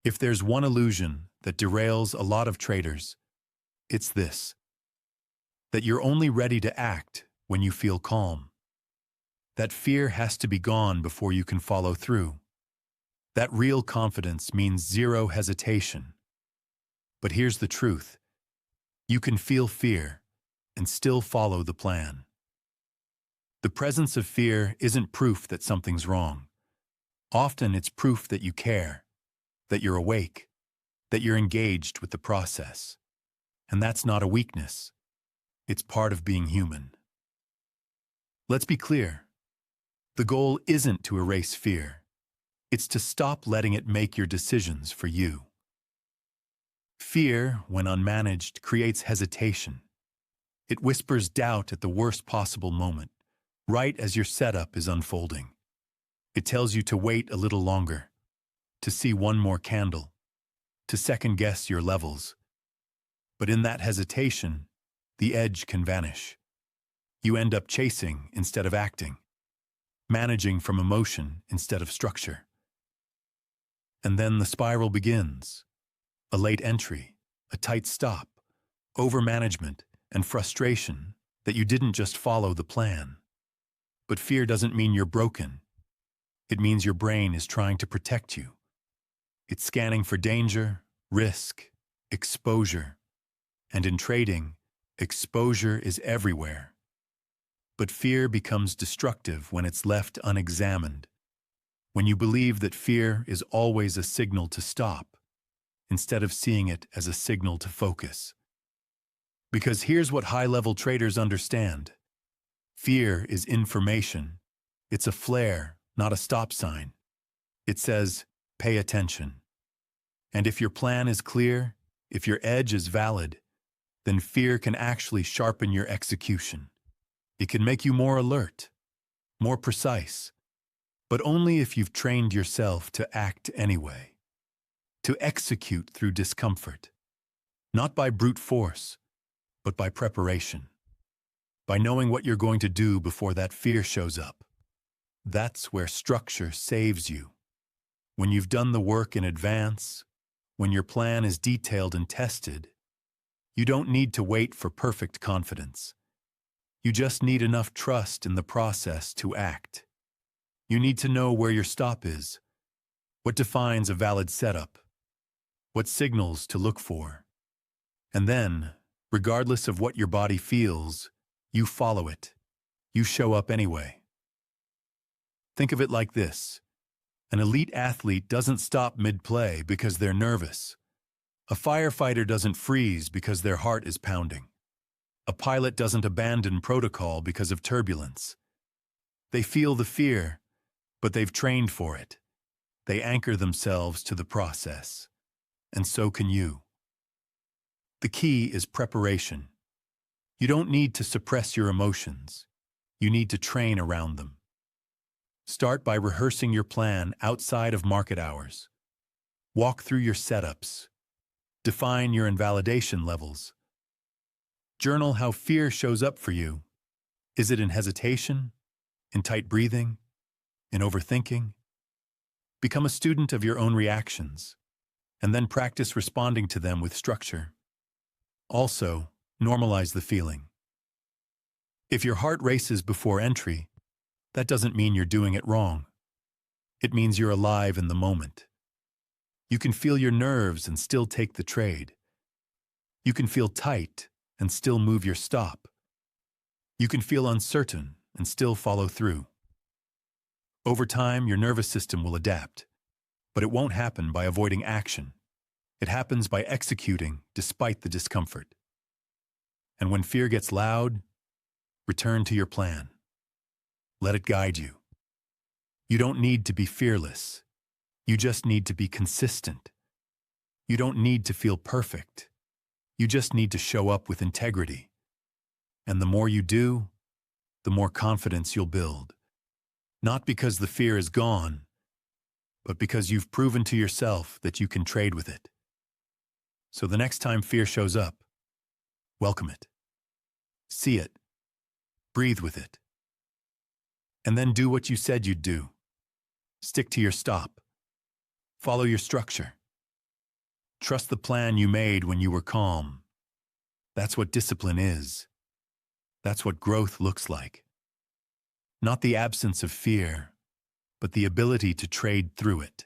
If there's one illusion that derails a lot of traders, it's this: that you're only ready to act when you feel calm. That fear has to be gone before you can follow through. That real confidence means zero hesitation. But here's the truth: you can feel fear and still follow the plan. The presence of fear isn't proof that something's wrong. Often it's proof that you care, that you're awake, that you're engaged with the process. And that's not a weakness. It's part of being human. Let's be clear. The goal isn't to erase fear. It's to stop letting it make your decisions for you. Fear, when unmanaged, creates hesitation. It whispers doubt at the worst possible moment, right as your setup is unfolding. It tells you to wait a little longer, to see one more candle, to second-guess your levels. But in that hesitation, the edge can vanish. You end up chasing instead of acting, managing from emotion instead of structure. And then the spiral begins. A late entry, a tight stop, overmanagement, and frustration that you didn't just follow the plan. But fear doesn't mean you're broken. It means your brain is trying to protect you. It's scanning for danger, risk, exposure. And in trading, exposure is everywhere. But fear becomes destructive when it's left unexamined. When you believe that fear is always a signal to stop, instead of seeing it as a signal to focus. Because here's what high-level traders understand. Fear is information. It's a flare, not a stop sign. It says, pay attention. And if your plan is clear, if your edge is valid, then fear can actually sharpen your execution. It can make you more alert, more precise, but only if you've trained yourself to act anyway, to execute through discomfort, not by brute force, but by preparation, by knowing what you're going to do before that fear shows up. That's where structure saves you. When you've done the work in advance, when your plan is detailed and tested, you don't need to wait for perfect confidence. You just need enough trust in the process to act. You need to know where your stop is, what defines a valid setup, what signals to look for. And then, regardless of what your body feels, you follow it. You show up anyway. Think of it like this. An elite athlete doesn't stop mid-play because they're nervous. A firefighter doesn't freeze because their heart is pounding. A pilot doesn't abandon protocol because of turbulence. They feel the fear, but they've trained for it. They anchor themselves to the process. And so can you. The key is preparation. You don't need to suppress your emotions. You need to train around them. Start by rehearsing your plan outside of market hours. Walk through your setups. Define your invalidation levels. Journal how fear shows up for you. Is it in hesitation? In tight breathing? In overthinking? Become a student of your own reactions, and then practice responding to them with structure. Also, normalize the feeling. If your heart races before entry, that doesn't mean you're doing it wrong. It means you're alive in the moment. You can feel your nerves and still take the trade. You can feel tight and still move your stop. You can feel uncertain and still follow through. Over time, your nervous system will adapt, but it won't happen by avoiding action. It happens by executing despite the discomfort. And when fear gets loud, return to your plan. Let it guide you. You don't need to be fearless. You just need to be consistent. You don't need to feel perfect. You just need to show up with integrity. And the more you do, the more confidence you'll build. Not because the fear is gone, but because you've proven to yourself that you can trade with it. So the next time fear shows up, welcome it. See it. Breathe with it. And then do what you said you'd do. Stick to your stop. Follow your structure. Trust the plan you made when you were calm. That's what discipline is. That's what growth looks like. Not the absence of fear, but the ability to trade through it.